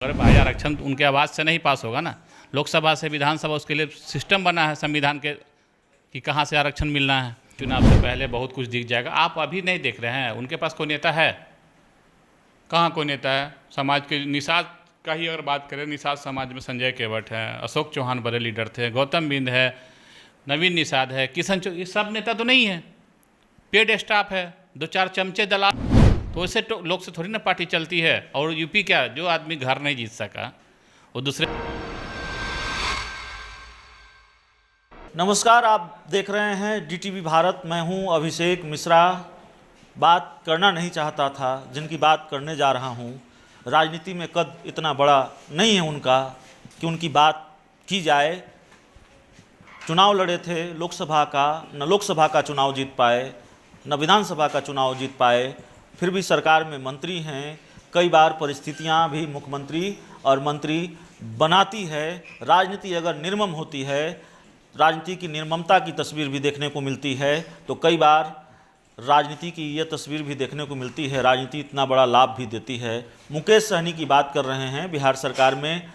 अगर भाई आरक्षण उनके आवाज़ से नहीं पास होगा ना, लोकसभा से विधानसभा, उसके लिए सिस्टम बना है संविधान के कि कहाँ से आरक्षण मिलना है। चुनाव से पहले बहुत कुछ दिख जाएगा। आप अभी नहीं देख रहे हैं, उनके पास कोई नेता है? कहाँ कोई नेता है? समाज के निषाद का ही अगर बात करें, निषाद समाज में संजय केवट है, अशोक चौहान बड़े लीडर थे, गौतम बिंद है, नवीन निषाद है, किशन ये सब नेता तो नहीं है, पेड स्टाफ है, 2-4 चमचे दलाल। तो ऐसे लोग से थोड़ी ना पार्टी चलती है। और यूपी क्या, जो आदमी घर नहीं जीत सका वो दूसरे। नमस्कार, आप देख रहे हैं डीटीवी भारत। मैं हूं अभिषेक मिश्रा। बात करना नहीं चाहता था, जिनकी बात करने जा रहा हूं, राजनीति में कद इतना बड़ा नहीं है उनका कि उनकी बात की जाए। चुनाव लड़े थे लोकसभा का, न लोकसभा का चुनाव जीत पाए, न विधानसभा का चुनाव जीत पाए, फिर भी सरकार में मंत्री हैं। कई बार परिस्थितियां भी मुख्यमंत्री और मंत्री बनाती है। राजनीति अगर निर्मम होती है, राजनीति की निर्ममता की तस्वीर भी देखने को मिलती है, तो कई बार राजनीति की यह तस्वीर भी देखने को मिलती है। राजनीति इतना बड़ा लाभ भी देती है। मुकेश सहनी की बात कर रहे हैं, बिहार सरकार में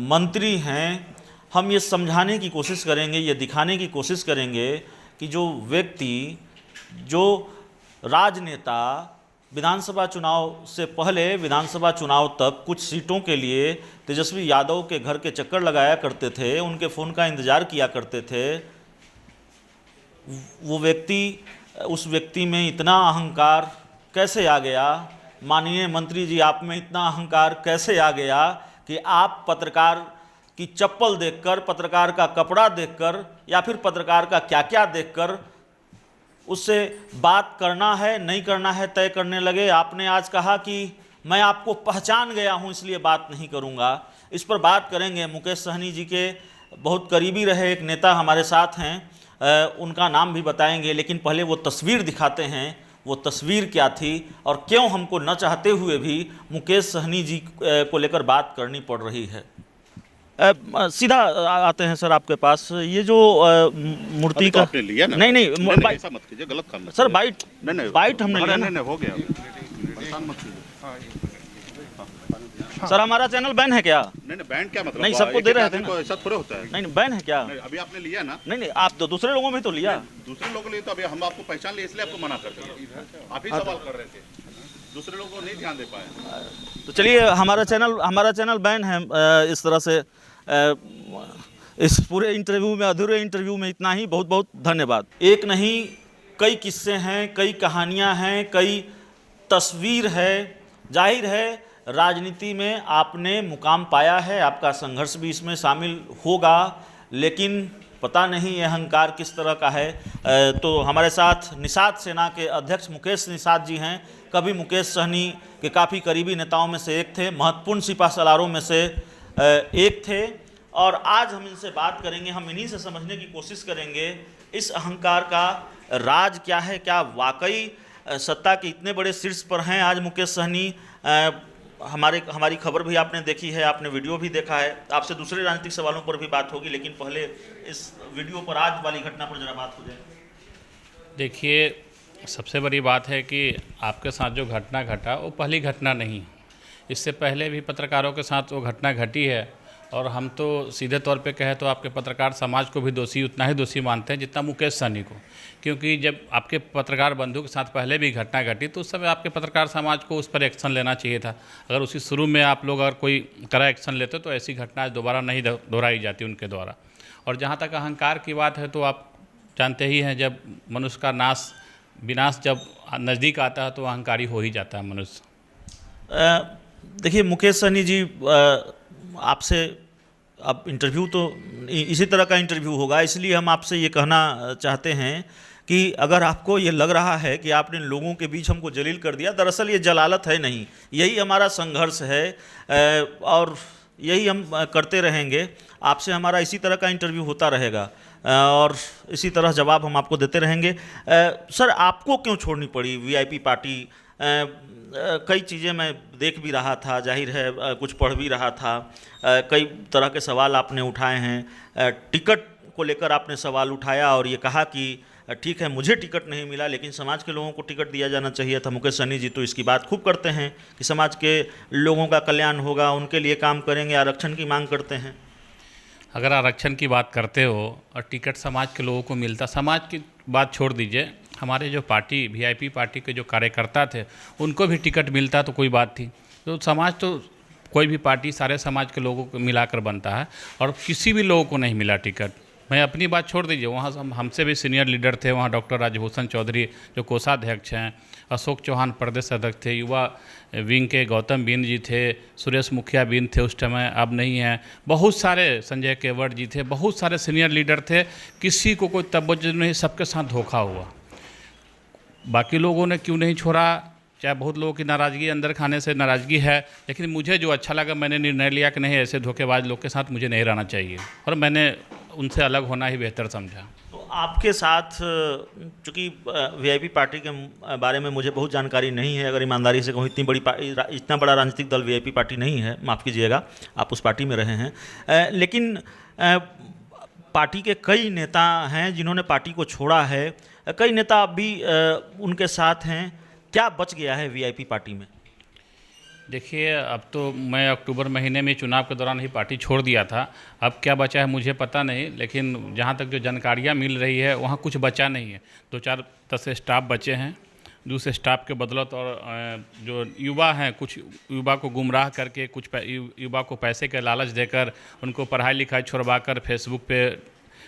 मंत्री हैं। हम ये समझाने की कोशिश करेंगे, ये दिखाने की कोशिश करेंगे कि जो व्यक्ति, जो राजनेता विधानसभा चुनाव से पहले विधानसभा चुनाव तक कुछ सीटों के लिए तेजस्वी यादव के घर के चक्कर लगाया करते थे, उनके फ़ोन का इंतज़ार किया करते थे, वो व्यक्ति, उस व्यक्ति में इतना अहंकार कैसे आ गया? माननीय मंत्री जी, आप में इतना अहंकार कैसे आ गया कि आप पत्रकार की चप्पल देखकर, पत्रकार का कपड़ा देखकर, या फिर पत्रकार का क्या क्या देखकर उससे बात करना है नहीं करना है तय करने लगे? आपने आज कहा कि मैं आपको पहचान गया हूं, इसलिए बात नहीं करूंगा। इस पर बात करेंगे। मुकेश सहनी जी के बहुत करीबी रहे एक नेता हमारे साथ हैं, उनका नाम भी बताएंगे, लेकिन पहले वो तस्वीर दिखाते हैं। वो तस्वीर क्या थी और क्यों हमको न चाहते हुए भी मुकेश सहनी जी को लेकर बात करनी पड़ रही है। सीधा आते हैं सर आपके पास। ये जो मूर्ति तो का आपने लिया ना? नहीं, ऐसा मत कीजिए, गलत काम मत सर। कीजिए। बाइट हमने लिया ना। नहीं, हो गया, परेशान मत कीजिए। सर हमारा चैनल बैन है क्या? नहीं, बैन क्या मतलब? नहीं, सबको दे रहे थे ना। ऐसा थोड़े होता है। नहीं, बैन है क्या? अभी आपने लिया ना। नहीं, आप तो दूसरे लोगों में तो लिया। दूसरे लोगों के लिए तो अभी हम आपको पहचान लिए, इसलिए आपको मना करते हैं। आप ही सवाल कर रहे थे, दूसरे लोगों को नहीं ध्यान दे पाए। तो चलिए, हमारा चैनल बैन है। इस तरह से इस पूरे इंटरव्यू में, अधूरे इंटरव्यू में इतना ही। बहुत बहुत धन्यवाद। एक नहीं, कई किस्से हैं, कई कहानियां हैं, कई तस्वीर है। जाहिर है राजनीति में आपने मुकाम पाया है, आपका संघर्ष भी इसमें शामिल होगा, लेकिन पता नहीं ये अहंकार किस तरह का है। तो हमारे साथ निषाद सेना के अध्यक्ष मुकेश निषाद जी हैं। कभी मुकेश सहनी के काफ़ी करीबी नेताओं में से एक थे, महत्वपूर्ण सिपा सलारों में से एक थे। और आज हम इनसे बात करेंगे, हम इन्हीं से समझने की कोशिश करेंगे इस अहंकार का राज क्या है। क्या वाकई सत्ता के इतने बड़े शीर्ष पर हैं आज मुकेश सहनी? हमारी खबर भी आपने देखी है, आपने वीडियो भी देखा है। आपसे दूसरे राजनीतिक सवालों पर भी बात होगी, लेकिन पहले इस वीडियो पर, आज वाली घटना पर जरा बात हो जाए। देखिए, सबसे बड़ी बात है कि आपके साथ जो घटना घटा वो पहली घटना नहीं। इससे पहले भी पत्रकारों के साथ वो घटना घटी है। और हम तो सीधे तौर पे कहें तो आपके पत्रकार समाज को भी दोषी, उतना ही दोषी मानते हैं जितना मुकेश सहनी को। क्योंकि जब आपके पत्रकार बंधु के साथ पहले भी घटना घटी तो उस समय आपके पत्रकार समाज को उस पर एक्शन लेना चाहिए था। अगर उसी शुरू में आप लोग अगर कोई कड़ा एक्शन लेते तो ऐसी घटना दोबारा नहीं दोहराई जाती उनके द्वारा। और जहाँ तक अहंकार की बात है, तो आप जानते ही हैं, जब मनुष्य का विनाश जब नज़दीक आता है तो अहंकारी हो ही जाता है मनुष्य। देखिए मुकेश सहनी जी, आपसे अब इंटरव्यू तो इसी तरह का इंटरव्यू होगा, इसलिए हम आपसे ये कहना चाहते हैं कि अगर आपको ये लग रहा है कि आपने लोगों के बीच हमको जलील कर दिया, दरअसल ये जलालत है नहीं। यही हमारा संघर्ष है और यही हम करते रहेंगे। आपसे हमारा इसी तरह का इंटरव्यू होता रहेगा और इसी तरह जवाब हम आपको देते रहेंगे। सर, आपको क्यों छोड़नी पड़ी वीआईपी पार्टी? कई चीज़ें मैं देख भी रहा था, जाहिर है कुछ पढ़ भी रहा था। कई तरह के सवाल आपने उठाए हैं। टिकट को लेकर आपने सवाल उठाया और ये कहा कि ठीक है मुझे टिकट नहीं मिला लेकिन समाज के लोगों को टिकट दिया जाना चाहिए था। मुकेश सहनी जी तो इसकी बात खूब करते हैं कि समाज के लोगों का कल्याण होगा, उनके लिए काम करेंगे, आरक्षण की मांग करते हैं। अगर आरक्षण की बात करते हो और टिकट समाज के लोगों को मिलता, समाज की बात छोड़ दीजिए, हमारे जो पार्टी वीआईपी पार्टी के जो कार्यकर्ता थे उनको भी टिकट मिलता तो कोई बात थी। तो समाज तो कोई भी पार्टी सारे समाज के लोगों को मिलाकर बनता है और किसी भी लोगों को नहीं मिला टिकट। मैं अपनी बात छोड़ दीजिए, वहाँ हमसे भी सीनियर लीडर थे, वहाँ डॉक्टर राजभूषण चौधरी जो कोषाध्यक्ष हैं, अशोक चौहान प्रदेश अध्यक्ष थे, युवा विंग के गौतम बिंद जी थे, सुरेश मुखिया बिंद थे उस समय, अब नहीं हैं, बहुत सारे संजय केवट जी थे, बहुत सारे सीनियर लीडर थे, किसी को कोई तवज्जो नहीं, सबके साथ धोखा हुआ। बाकी लोगों ने क्यों नहीं छोड़ा, चाहे बहुत लोगों की नाराज़गी अंदर खाने से नाराज़गी है, लेकिन मुझे जो अच्छा लगा मैंने निर्णय लिया कि नहीं, ऐसे धोखेबाज लोग के साथ मुझे नहीं रहना चाहिए और मैंने उनसे अलग होना ही बेहतर समझा। तो आपके साथ चूँकि वीआईपी पार्टी के बारे में मुझे बहुत जानकारी नहीं है, अगर ईमानदारी से कहूँ इतना बड़ा राजनीतिक दल वीआईपी पार्टी नहीं है, माफ़ कीजिएगा, आप उस पार्टी में रहे हैं, लेकिन पार्टी के कई नेता हैं जिन्होंने पार्टी को छोड़ा है, कई नेता अब भी उनके साथ हैं। क्या बच गया है वीआईपी पार्टी में? देखिए, अब तो मैं अक्टूबर महीने में चुनाव के दौरान ही पार्टी छोड़ दिया था, अब क्या बचा है मुझे पता नहीं, लेकिन जहाँ तक जो जानकारियाँ मिल रही है वहाँ कुछ बचा नहीं है। 2-4 स्टाफ बचे हैं, दूसरे स्टाफ के बदौलत और जो युवा हैं, कुछ युवा को गुमराह करके, कुछ युवा को पैसे के लालच देकर उनको पढ़ाई लिखाई छुड़वाकर फेसबुक पे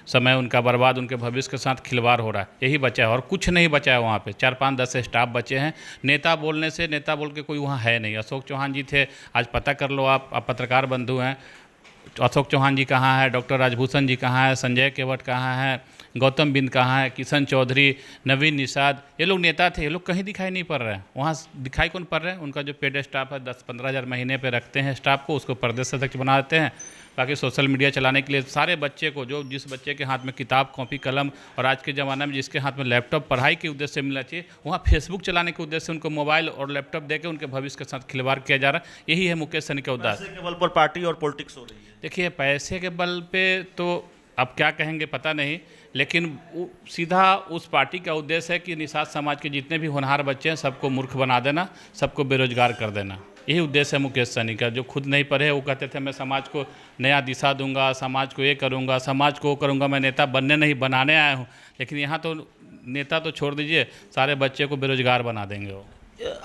समय उनका बर्बाद, उनके भविष्य के साथ खिलवाड़ हो रहा है, यही बचा है और कुछ नहीं बचा है वहाँ पे। 4-5-10 स्टाफ बचे हैं। नेता बोलने से, नेता बोल के कोई वहाँ है नहीं। अशोक चौहान जी थे, आज पता कर लो आप पत्रकार बंधु हैं, अशोक चौहान जी कहाँ है, डॉक्टर राजभूषण जी कहाँ है, संजय केवट कहाँ है, गौतम बिंद कहाँ है, किशन चौधरी, नवीन निषाद, ये लोग नेता थे, ये लोग कहीं दिखाई नहीं पड़ रहे हैं। वहाँ दिखाई कौन पड़ रहे हैं? उनका जो पेड स्टाफ है, 10-15 हज़ार महीने पे रखते हैं स्टाफ को, उसको प्रदेश अध्यक्ष बना देते हैं। बाकी सोशल मीडिया चलाने के लिए सारे बच्चे को, जो जिस बच्चे के हाथ में किताब, कॉपी, कलम और आज के ज़माने में जिसके हाथ में लैपटॉप पढ़ाई के उद्देश्य से मिलना चाहिए, वहाँ फेसबुक चलाने के उद्देश्य से उनको मोबाइल और लैपटॉप देकर उनके भविष्य के साथ खिलवाड़ किया जा रहा है। यही है मुकेश सहनी का उद्देश्य। पैसे के बल पर पार्टी और पॉलिटिक्स हो रही है। देखिए, पैसे के बल पे तो अब क्या कहेंगे पता नहीं, लेकिन सीधा उस पार्टी का उद्देश्य है कि निषाद समाज के जितने भी होनहार बच्चे हैं सबको मूर्ख बना देना, सबको बेरोजगार कर देना। यही उद्देश्य है मुकेश सहनी का। जो खुद नहीं पढ़े वो कहते थे मैं समाज को नया दिशा दूंगा, समाज को ये करूंगा, समाज को वो करूंगा, मैं नेता बनने नहीं बनाने आया हूँ। लेकिन यहाँ तो नेता तो छोड़ दीजिए, सारे बच्चे को बेरोजगार बना देंगे वो।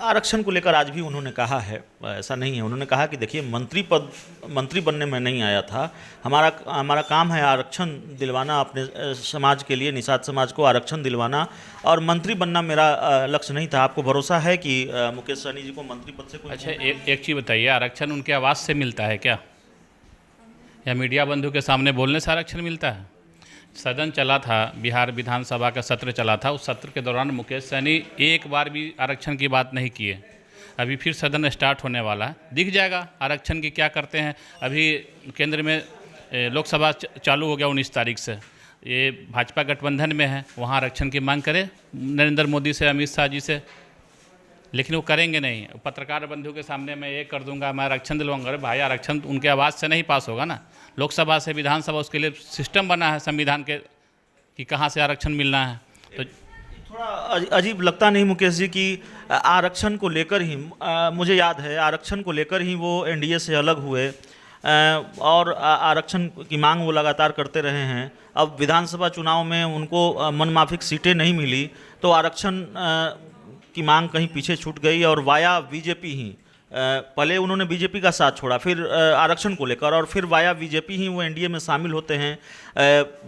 आरक्षण को लेकर आज भी उन्होंने कहा है, ऐसा नहीं है, उन्होंने कहा कि देखिए मंत्री बनने में नहीं आया था, हमारा काम है आरक्षण दिलवाना अपने समाज के लिए, निषाद समाज को आरक्षण दिलवाना, और मंत्री बनना मेरा लक्ष्य नहीं था। आपको भरोसा है कि मुकेश सहनी जी को मंत्री पद से कोई? अच्छा, एक चीज़ बताइए, आरक्षण उनके आवाज़ से मिलता है क्या, या मीडिया बंधु के सामने बोलने से आरक्षण मिलता है? सदन चला था, बिहार विधानसभा का सत्र चला था, उस सत्र के दौरान मुकेश सहनी एक बार भी आरक्षण की बात नहीं किए। अभी फिर सदन स्टार्ट होने वाला है, दिख जाएगा आरक्षण की क्या करते हैं। अभी केंद्र में लोकसभा चालू हो गया 19 तारीख से, ये भाजपा गठबंधन में है, वहाँ आरक्षण की मांग करें नरेंद्र मोदी से, अमित शाह जी से, लेकिन वो करेंगे नहीं। पत्रकार बंधु के सामने मैं ये कर दूंगा, मैं आरक्षण दिलवाऊंगा। अरे भाई, आरक्षण उनके आवाज़ से नहीं पास होगा ना, लोकसभा से विधानसभा, उसके लिए सिस्टम बना है संविधान के कि कहाँ से आरक्षण मिलना है। तो थोड़ा अजीब लगता नहीं मुकेश जी कि आरक्षण को लेकर ही, मुझे याद है आरक्षण को लेकर ही वो एनडीए से अलग हुए और आरक्षण की मांग वो लगातार करते रहे हैं। अब विधानसभा चुनाव में उनको मनमाफिक सीटें नहीं मिली तो आरक्षण की मांग कहीं पीछे छूट गई और वाया बीजेपी ही, पहले उन्होंने बीजेपी का साथ छोड़ा फिर आरक्षण को लेकर, और फिर वाया बीजेपी ही वो एनडीए में शामिल होते हैं,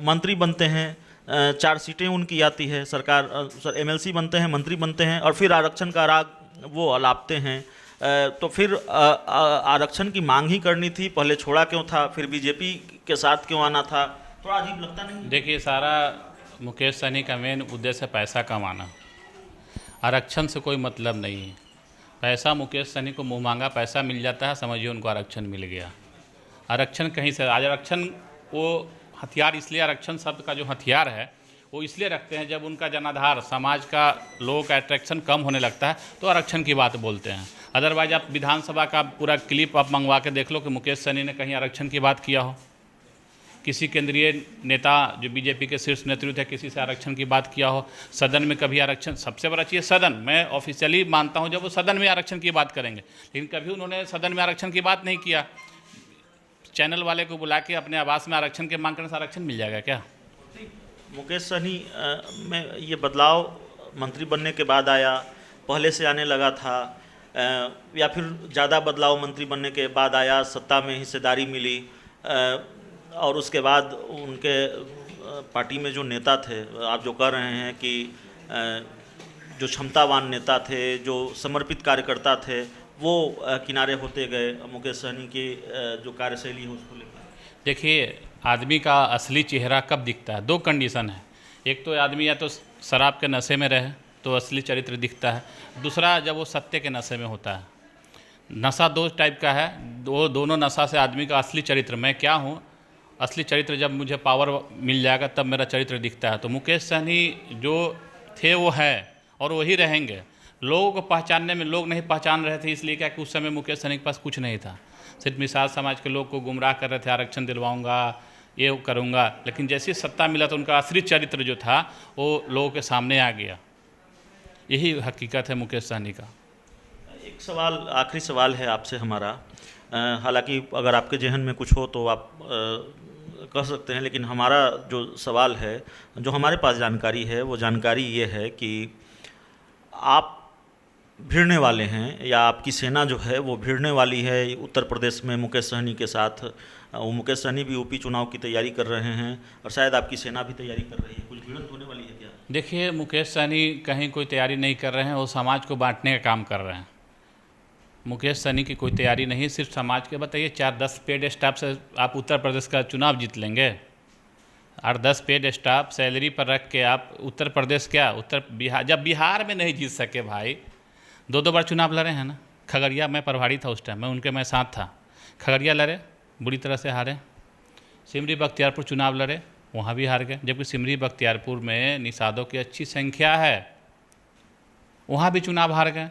मंत्री बनते हैं, 4 सीटें उनकी आती है, सरकार एमएलसी बनते हैं, मंत्री बनते हैं, और फिर आरक्षण का राग वो अलापते हैं। तो फिर आरक्षण की मांग ही करनी थी, पहले छोड़ा क्यों था, फिर बीजेपी के साथ क्यों आना था? थोड़ा अजीब लगता नहीं? देखिए, सारा मुकेश सहनी का मेन उद्देश्य पैसा कमाना, आरक्षण से कोई मतलब नहीं है। पैसा मुकेश सहनी को मुँह मांगा पैसा मिल जाता है, समझिए उनको आरक्षण मिल गया। आरक्षण कहीं से, आज आरक्षण वो हथियार, इसलिए आरक्षण शब्द का जो हथियार है वो इसलिए रखते हैं जब उनका जनाधार, समाज का लोगों का अट्रैक्शन कम होने लगता है तो आरक्षण की बात बोलते हैं। अदरवाइज आप विधानसभा का पूरा क्लिप आप मंगवा के देख लो कि मुकेश सहनी ने कहीं आरक्षण की बात किया हो। किसी केंद्रीय नेता जो बीजेपी के शीर्ष नेतृत्व है किसी से आरक्षण की बात किया हो, सदन में कभी आरक्षण, सबसे बड़ा चीज़ सदन, मैं ऑफिशियली मानता हूं जब वो सदन में आरक्षण की बात करेंगे, लेकिन कभी उन्होंने सदन में आरक्षण की बात नहीं किया। चैनल वाले को बुला के अपने आवास में आरक्षण के मांग करने से आरक्षण मिल जाएगा क्या? मुकेश सहनी में ये बदलाव मंत्री बनने के बाद आया, पहले से आने लगा था, या फिर ज़्यादा बदलाव मंत्री बनने के बाद आया, सत्ता में हिस्सेदारी मिली, और उसके बाद उनके पार्टी में जो नेता थे, आप जो कह रहे हैं कि जो क्षमतावान नेता थे, जो समर्पित कार्यकर्ता थे, वो किनारे होते गए, मुकेश सहनी की जो कार्यशैली है उसको लेकर? देखिए, आदमी का असली चेहरा कब दिखता है? दो कंडीशन है, एक तो आदमी या तो शराब के नशे में रहे तो असली चरित्र दिखता है, दूसरा जब वो सत्य के नशे में होता है। नशा दो टाइप का है, दोनों नशा से आदमी का असली चरित्र, मैं क्या हूँ, असली चरित्र जब मुझे पावर मिल जाएगा तब मेरा चरित्र दिखता है। तो मुकेश सहनी जो थे वो है और वही रहेंगे। लोगों को पहचानने में लोग नहीं पहचान रहे थे, इसलिए क्या कि उस समय मुकेश सहनी के पास कुछ नहीं था, सिर्फ निषाद समाज के लोग को गुमराह कर रहे थे, आरक्षण दिलवाऊंगा, ये करूंगा, लेकिन जैसी सत्ता मिला तो उनका असली चरित्र जो था वो लोगों के सामने आ गया। यही हकीकत है मुकेश सहनी का। एक सवाल, आखिरी सवाल है आपसे हमारा, हालांकि अगर आपके जहन में कुछ हो तो आप कह सकते हैं, लेकिन हमारा जो सवाल है, जो हमारे पास जानकारी है, वो जानकारी ये है कि आप भिड़ने वाले हैं, या आपकी सेना जो है वो भिड़ने वाली है उत्तर प्रदेश में मुकेश सहनी के साथ। वो मुकेश सहनी भी यूपी चुनाव की तैयारी कर रहे हैं और शायद आपकी सेना भी तैयारी कर रही है, कुछ भिड़ंत होने वाली है क्या? देखिए, मुकेश सहनी कहीं कोई तैयारी नहीं कर रहे हैं, वो समाज को बांटने का काम कर रहे हैं। मुकेश सहनी की कोई तैयारी नहीं, सिर्फ समाज के, बताइए 4-10 पेड स्टाफ से आप उत्तर प्रदेश का चुनाव जीत लेंगे? 8-10 पेड स्टाफ सैलरी पर रख के आप उत्तर प्रदेश, क्या बिहार, जब बिहार में नहीं जीत सके भाई, 2 बार चुनाव लड़े हैं ना। खगड़िया, मैं प्रभारी था उस टाइम, मैं साथ था, खगड़िया लड़े, बुरी तरह से हारे। सिमरी बख्तियारपुर चुनाव लड़े, वहाँ भी हार गए, जबकि सिमरी बख्तियारपुर में निषादों की अच्छी संख्या है, वहाँ भी चुनाव हार गए।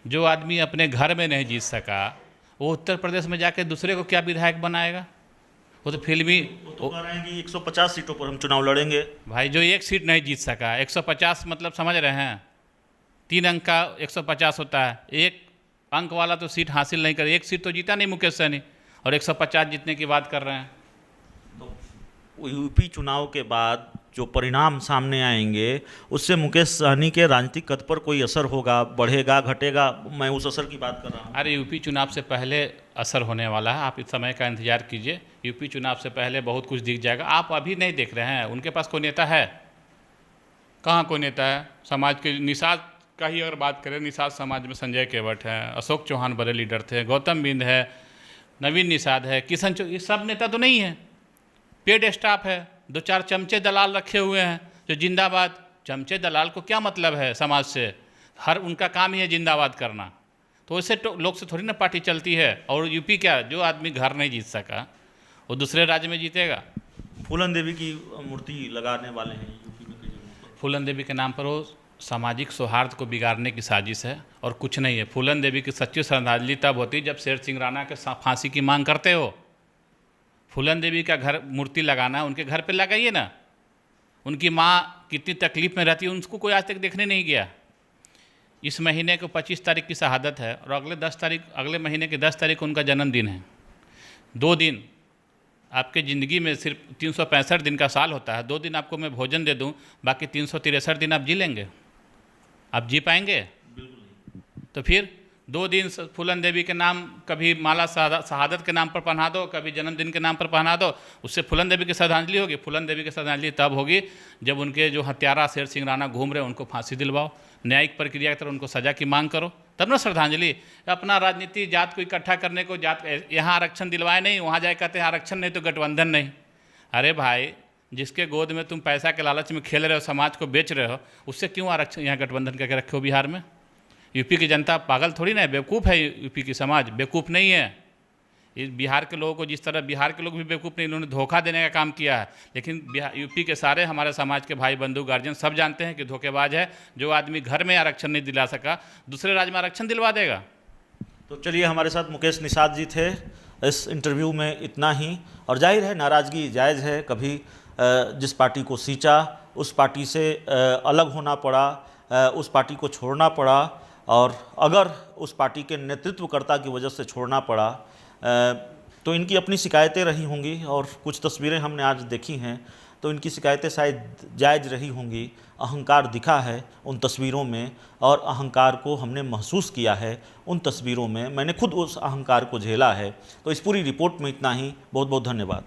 जो आदमी अपने घर में नहीं जीत सका वो उत्तर प्रदेश में जाके दूसरे को क्या विधायक बनाएगा? वो तो फिल्मी, तो कह रहे हैं कि 150 सीटों पर हम चुनाव लड़ेंगे। भाई जो एक सीट नहीं जीत सका, 150 मतलब समझ रहे हैं, 3 अंक का 150 होता है, 1 अंक वाला तो सीट हासिल नहीं करे, 1 सीट तो जीता नहीं मुकेश सहनी, और 150 जीतने की बात कर रहे हैं। तो यूपी चुनाव के बाद जो परिणाम सामने आएंगे उससे मुकेश सहनी के राजनीतिक कद पर कोई असर होगा, बढ़ेगा, घटेगा? मैं उस असर की बात कर रहा हूँ। अरे यूपी चुनाव से पहले असर होने वाला है, आप इस समय का इंतजार कीजिए, यूपी चुनाव से पहले बहुत कुछ दिख जाएगा। आप अभी नहीं देख रहे हैं, उनके पास कोई नेता है? कहाँ कोई नेता है? समाज के निषाद का ही अगर बात करें, निषाद समाज में संजय केवट है, अशोक चौहान बड़े लीडर थे, गौतम बिंद है, नवीन निषाद है, किशन ये सब नेता तो नहीं है, पेड स्टाफ है, 2-4 चमचे दलाल रखे हुए हैं जो जिंदाबाद। चमचे दलाल को क्या मतलब है समाज से? हर उनका काम ही है जिंदाबाद करना, तो ऐसे लोग से थोड़ी ना पार्टी चलती है। और यूपी क्या, जो आदमी घर नहीं जीत सका वो दूसरे राज्य में जीतेगा? फूलन देवी की मूर्ति लगाने वाले हैं यूपी में कई जगहों पर। फूलन देवी के नाम पर वो सामाजिक सौहार्द को बिगाड़ने की साजिश है और कुछ नहीं है। फूलन देवी की सच्ची श्रद्धांजलि तब होती जब शेर सिंह राणा के फांसी की मांग करते हो। फूलन देवी का घर मूर्ति लगाना, उनके घर पे लगाइए ना। उनकी माँ कितनी तकलीफ़ में रहती है उसको कोई आज तक देखने नहीं गया। इस महीने को 25 तारीख की शहादत है और अगले महीने की 10 तारीख को उनका जन्मदिन है। 2 दिन आपके ज़िंदगी में, सिर्फ 365 दिन का साल होता है, 2 दिन आपको मैं भोजन दे दूं, बाकी 363 दिन आप जी लेंगे? आप जी पाएंगे? तो फिर 2 दिन फूलन देवी के नाम, कभी माला शहादत के नाम पर पहना दो, कभी जन्मदिन के नाम पर पहना दो, उससे फूलन देवी की श्रद्धांजलि होगी? फूलन देवी की श्रद्धांजलि तब होगी जब उनके जो हत्यारा शेर सिंह राणा घूम रहे उनको फांसी दिलवाओ, न्यायिक प्रक्रिया की तरह उनको सज़ा की मांग करो, तब ना श्रद्धांजलि। अपना राजनीति जात को इकट्ठा करने को, जात यहाँ आरक्षण दिलवाए नहीं, वहाँ जाए कहते हैं आरक्षण नहीं तो गठबंधन नहीं। अरे भाई, जिसके गोद में तुम पैसा के लालच में खेल रहे हो, समाज को बेच रहे हो, उससे क्यों आरक्षण यहाँ गठबंधन करके रखे हो बिहार में? यूपी की जनता पागल थोड़ी ना है, बेवकूफ़ है। यूपी की समाज बेवकूफ़ नहीं है। इस बिहार के लोगों को, जिस तरह बिहार के लोग भी बेवकूफ़ नहीं, इन्होंने धोखा देने का काम किया है। लेकिन यूपी के सारे हमारे समाज के भाई बंधु गार्जियन सब जानते हैं कि धोखेबाज है। जो आदमी घर में आरक्षण नहीं दिला सका, दूसरे राज्य में आरक्षण दिलवा देगा। तो चलिए, हमारे साथ मुकेश निषाद जी थे इस इंटरव्यू में इतना ही। और जाहिर है नाराज़गी जायज़ है, कभी जिस पार्टी को सींचा उस पार्टी से अलग होना पड़ा, उस पार्टी को छोड़ना पड़ा, और अगर उस पार्टी के नेतृत्वकर्ता की वजह से छोड़ना पड़ा तो इनकी अपनी शिकायतें रही होंगी। और कुछ तस्वीरें हमने आज देखी हैं तो इनकी शिकायतें शायद जायज़ रही होंगी। अहंकार दिखा है उन तस्वीरों में, और अहंकार को हमने महसूस किया है उन तस्वीरों में। मैंने खुद उस अहंकार को झेला है। तो इस पूरी रिपोर्ट में इतना ही। बहुत बहुत धन्यवाद।